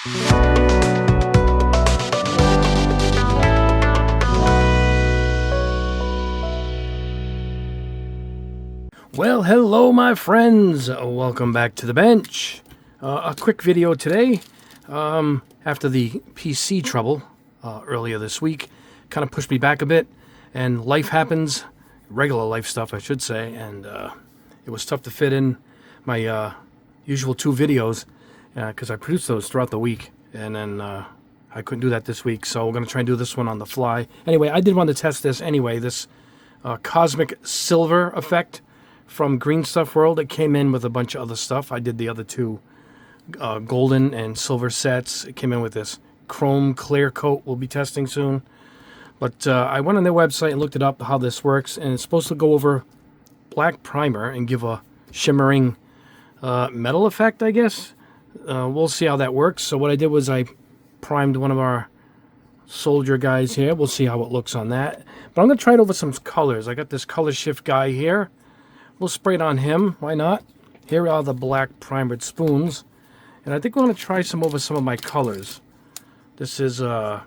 Well, hello my friends, welcome back to the bench. A quick video today, after the PC trouble earlier this week, kind of pushed me back a bit, and life happens, regular life stuff I should say, and it was tough to fit in my usual 2 videos, because I produced those throughout the week, and then I couldn't do that this week, so we're going to try and do this one on the fly. Anyway, I did want to test this anyway, this cosmic silver effect from Green Stuff World. It came in with a bunch of other stuff. I did the other 2 golden and silver sets. It came in with this chrome clear coat we'll be testing soon. But I went on their website and looked it up how this works, and it's supposed to go over black primer and give a shimmering metal effect, I guess. We'll see how that works. So what I did was I primed one of our soldier guys here. We'll see how it looks on that. But I'm going to try it over some colors. I got this color shift guy here. We'll spray it on him. Why not? Here are the black primered spoons. And I think we're going to try some over some of my colors. This is from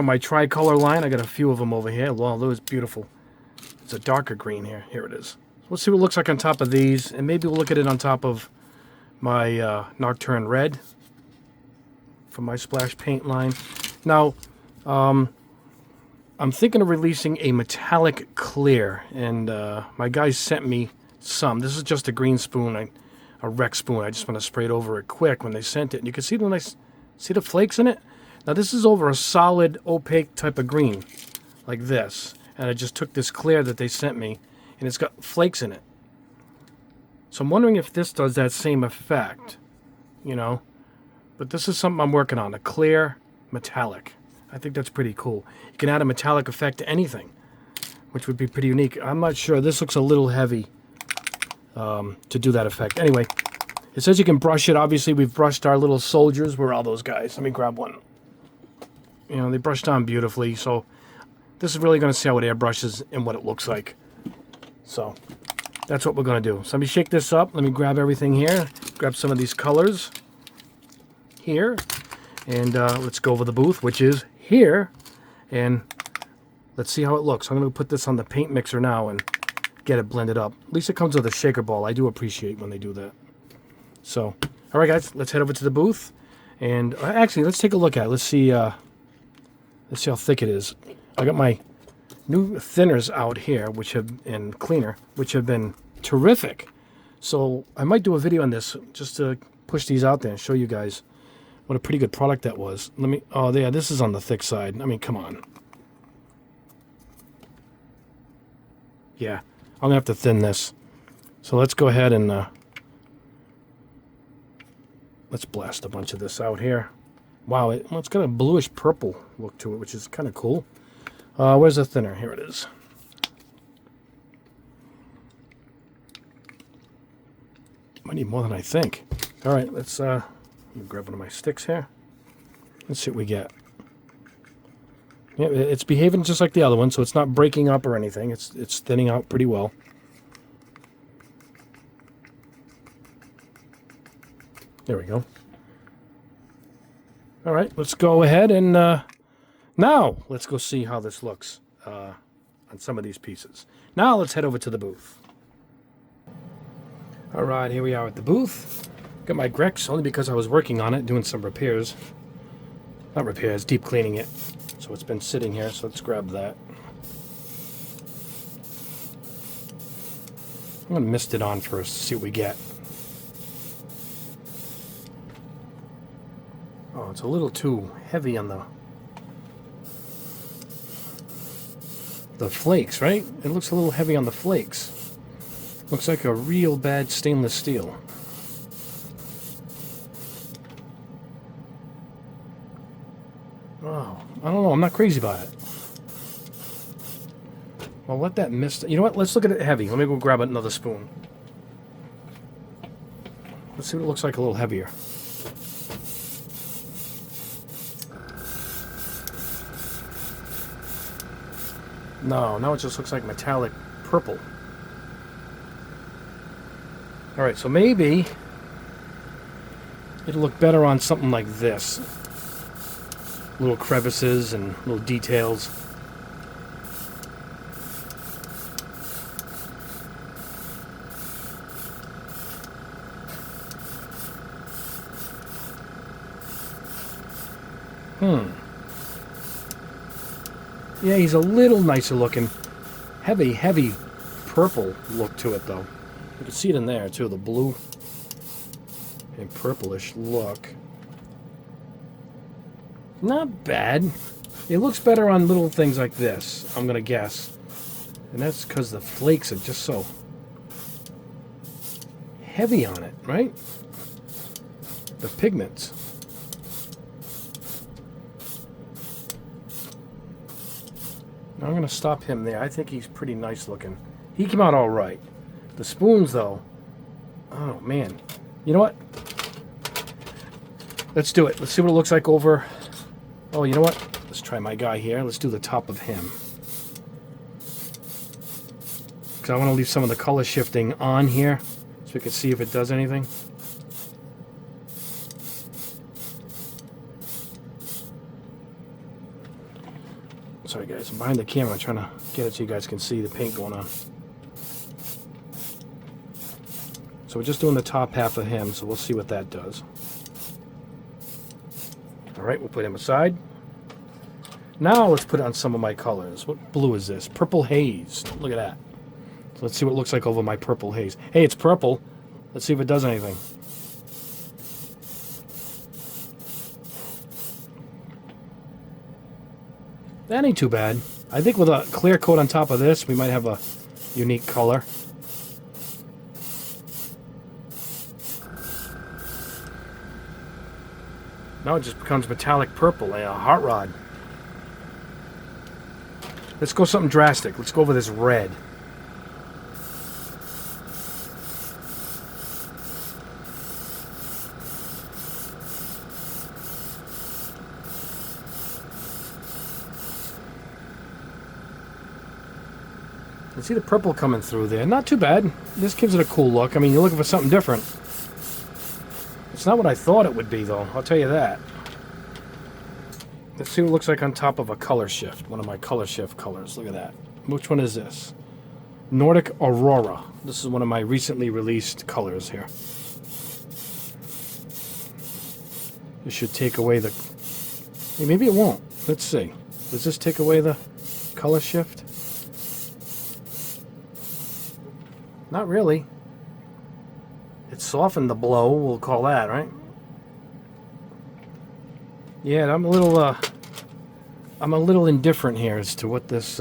my tricolor line. I got a few of them over here. Wow, those beautiful. It's a darker green here. Here it is. We'll see what it looks like on top of these. And maybe we'll look at it on top of my Nocturne Red from my splash paint line. Now, I'm thinking of releasing a metallic clear, and my guys sent me some. This is just a green spoon, a Rex spoon. I just want to spray it over it quick when they sent it. And you can see the nice, see the flakes in it? Now this is over a solid opaque type of green, like this. And I just took this clear that they sent me, and it's got flakes in it. So I'm wondering if this does that same effect, you know? But this is something I'm working on, a clear metallic. I think that's pretty cool. You can add a metallic effect to anything, which would be pretty unique. I'm not sure. This looks a little heavy to do that effect. Anyway, it says you can brush it. Obviously, we've brushed our little soldiers. Where are all those guys? Let me grab one. You know, they brushed on beautifully. So this is really going to see how it airbrushes and what it looks like. So that's what we're going to do. So let me shake this up. Let me grab everything here. Grab some of these colors here. And let's go over the booth, which is here, and let's see how it looks. I'm going to put this on the paint mixer now and get it blended up. At least it comes with a shaker ball. I do appreciate when they do that. So, all right, guys, let's head over to the booth, and actually, let's take a look at it. Let's see how thick it is. I got my new thinners out here, and cleaner, which have been terrific. So I might do a video on this just to push these out there and show you guys what a pretty good product that was. Oh yeah, this is on the thick side. I mean, come on. Yeah, I'm gonna have to thin this. So let's go ahead and let's blast a bunch of this out here. Wow, it's got a bluish purple look to it, which is kind of cool. Where's the thinner? Here it is. Might need more than I think. All right, let's grab one of my sticks here. Let's see what we get. Yeah, it's behaving just like the other one, so it's not breaking up or anything. It's thinning out pretty well. There we go. All right, let's go ahead and now let's go see how this looks on some of these pieces. Now let's head over to the booth. All right, here we are at the booth. Got my Grex only because I was working on it, doing some repairs. Not repairs, deep cleaning it. So it's been sitting here, so let's grab that. I'm going to mist it on first to see what we get. Oh, it's a little too heavy on the flakes, right? It looks a little heavy on the flakes. Looks like a real bad stainless steel. Oh, I don't know. I'm not crazy about it. Well, let that mist... You know what? Let's look at it heavy. Let me go grab another spoon. Let's see what it looks like a little heavier. No, now it just looks like metallic purple. Alright, so maybe It'll look better on something like this. Little crevices and little details. Yeah, he's a little nicer looking. Heavy purple look to it, though. You can see it in there, too, the blue and purplish look. Not bad. It looks better on little things like this, I'm going to guess. And that's because the flakes are just so heavy on it, right? The pigments. I'm going to stop him there. I think he's pretty nice looking. He came out all right. The spoons, though. Oh, man. You know what? Let's do it. Let's see what it looks like over... Oh, you know what? Let's try my guy here. Let's do the top of him. Because I want to leave some of the color shifting on here so we can see if it does anything. Sorry guys, I'm behind the camera. I'm trying to get it so you guys can see the paint going on. So we're just doing the top half of him, so we'll see what that does. Alright, we'll put him aside. Now let's put on some of my colors. What blue is this? Purple haze. Look at that. So let's see what it looks like over my purple haze. Hey, it's purple. Let's see if it does anything. That ain't too bad. I think with a clear coat on top of this, we might have a unique color. Now it just becomes metallic purple, a hot rod. Let's go something drastic. Let's go over this red. You see the purple coming through there. Not too bad. This gives it a cool look. I mean, you're looking for something different. It's not what I thought it would be, though. I'll tell you that. Let's see what it looks like on top of a color shift. One of my color shift colors. Look at that. Which one is this? Nordic Aurora. This is one of my recently released colors here. This should take away the... Hey, maybe it won't. Let's see. Does this take away the color shift? Not really. It softened the blow, we'll call that, right? Yeah, I'm a little indifferent here as to what this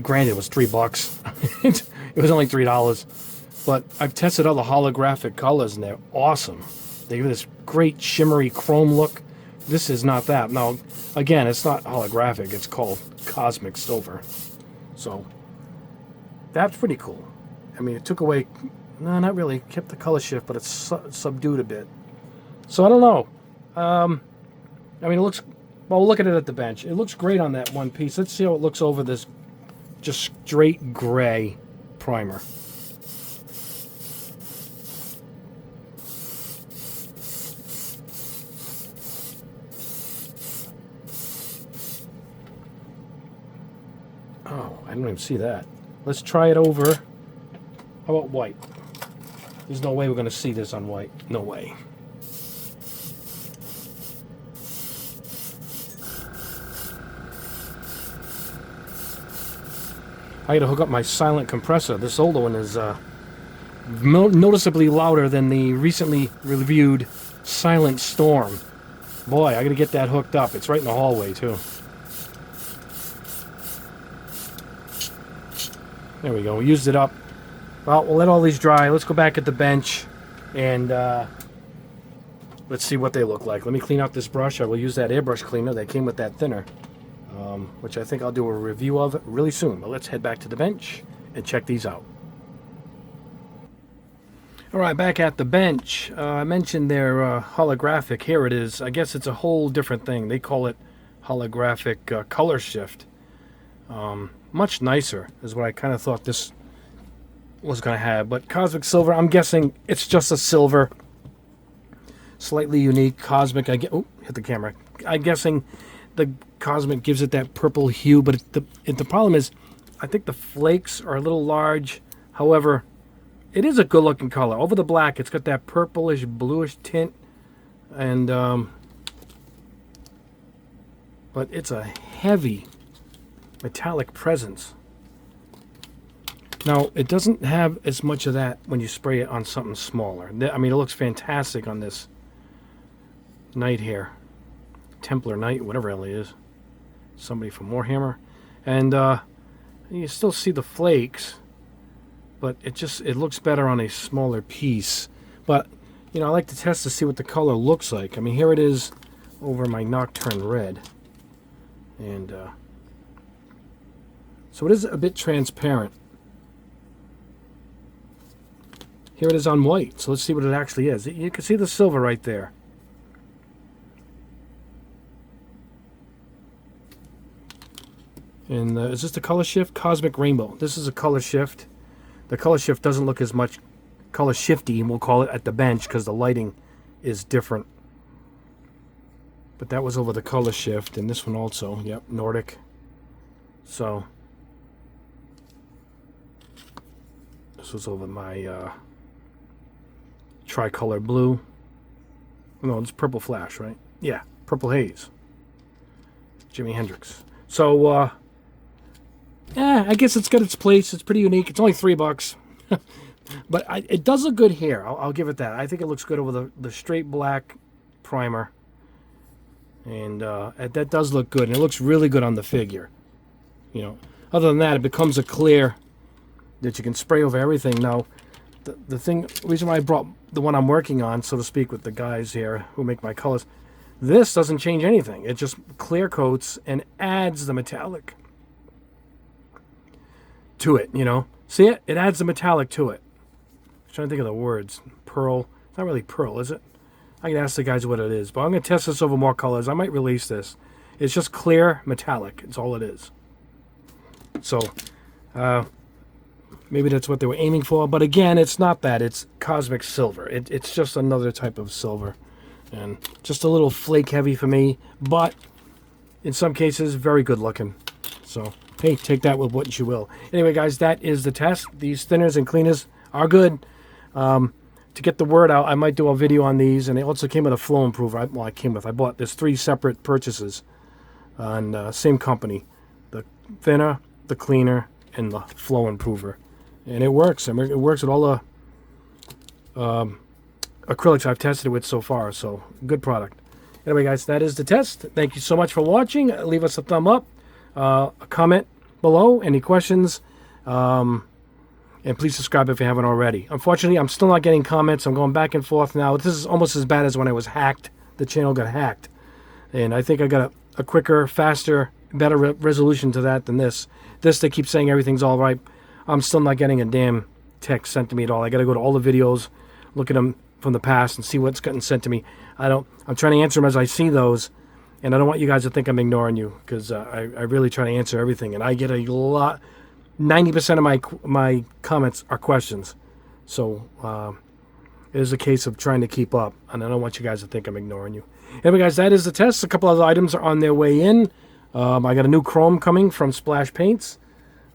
granted it was $3. It was only $3. But I've tested other holographic colors and they're awesome. They give this great shimmery chrome look. This is not that. Now, again, it's not holographic, it's called cosmic silver. So that's pretty cool. I mean, it took away, no, not really, kept the color shift, but it's subdued a bit. So I don't know. I mean, it looks, well, we'll look at it at the bench. It looks great on that one piece. Let's see how it looks over this just straight gray primer. Oh, I don't even see that. Let's try it over. How about white? There's no way we're going to see this on white. No way. I got to hook up my silent compressor. This older one is noticeably louder than the recently reviewed Silent Storm. Boy, I got to get that hooked up. It's right in the hallway, too. There we go. We used it up. Well, we'll let all these dry. Let's go back at the bench and let's see what they look like. Let me clean out this brush. I will use that airbrush cleaner that came with that thinner, which I think I'll do a review of really soon. But let's head back to the bench and check these out. All right, back at the bench. I mentioned their holographic. Here it is. I guess it's a whole different thing. They call it holographic color shift. Much nicer is what I kind of thought this was going to have. But Cosmic Silver, I'm guessing it's just a silver. Slightly unique. Cosmic, oh, hit the camera. I'm guessing the Cosmic gives it that purple hue, but the problem is, I think the flakes are a little large. However, it is a good looking color. Over the black, it's got that purplish, bluish tint. And, but it's a heavy metallic presence. Now, it doesn't have as much of that when you spray it on something smaller. I mean, it looks fantastic on this Knight here. Templar Knight, whatever the hell he is. Somebody from Warhammer. And you still see the flakes, but it looks better on a smaller piece. But, you know, I like to test to see what the color looks like. I mean, here it is over my Nocturne Red. And so it is a bit transparent. Here it is on white. So let's see what it actually is. You can see the silver right there. And is this the color shift? Cosmic Rainbow. This is a color shift. The color shift doesn't look as much color shifty, we'll call it, at the bench because the lighting is different. But that was over the color shift, and this one also. Yep, Nordic. So this was over my tricolor blue. No, it's Purple Flash, right? Yeah, Purple Haze. Jimi Hendrix. So yeah, I guess it's got its place. It's pretty unique. It's only $3. But it does look good here. I'll give it that. I think it looks good over the straight black primer. And that does look good. And it looks really good on the figure. You know, other than that, it becomes a clear that you can spray over everything. Now, the reason why I brought the one I'm working on, so to speak, with the guys here who make my colors, this doesn't change anything. It just clear coats and adds the metallic to it, you know. See it? It adds the metallic to it. I'm trying to think of the words. Pearl. It's not really pearl, is it? I can ask the guys what it is, but I'm going to test this over more colors. I might release this. It's just clear metallic. It's all it is. So, maybe that's what they were aiming for. But again, it's not that. It's Cosmic Silver. It's just another type of silver. And just a little flake heavy for me. But in some cases, very good looking. So, hey, take that with what you will. Anyway, guys, that is the test. These thinners and cleaners are good. To get the word out, I might do a video on these. And they also came with a flow improver. I bought there's 3 separate purchases on same company. The thinner, the cleaner, and the flow improver. And it works. I mean, it works with all the acrylics I've tested it with so far. So, good product. Anyway, guys, that is the test. Thank you so much for watching. Leave us a thumb up, a comment below, any questions, and please subscribe if you haven't already. Unfortunately, I'm still not getting comments. I'm going back and forth now. This is almost as bad as when I was hacked. The channel got hacked. And I think I got a quicker, faster, better resolution to that than this. This, they keep saying everything's all right. I'm still not getting a damn text sent to me at all. I got to go to all the videos, look at them from the past, and see what's gotten sent to me. I'm trying to answer them as I see those, and I don't want you guys to think I'm ignoring you, because I really try to answer everything, and I get a lot. 90% of my comments are questions, so it is a case of trying to keep up, and I don't want you guys to think I'm ignoring you. Anyway, guys, that is the test. A couple other items are on their way in. I got a new chrome coming from Splash Paints.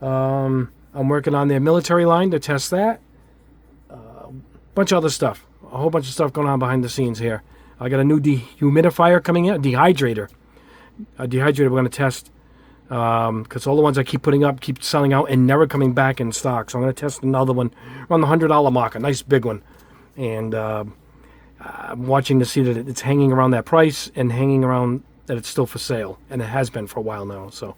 I'm working on their military line to test that. Bunch of other stuff. A whole bunch of stuff going on behind the scenes here. I got a new dehumidifier coming in, a dehydrator. A dehydrator we're going to test because all the ones I keep putting up keep selling out and never coming back in stock. So I'm going to test another one around the $100 mark, a nice big one. And I'm watching to see that it's hanging around that price and hanging around that it's still for sale. And it has been for a while now. So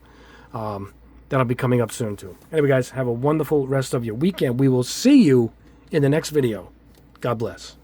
that'll be coming up soon too. Anyway, guys, have a wonderful rest of your weekend. We will see you in the next video. God bless.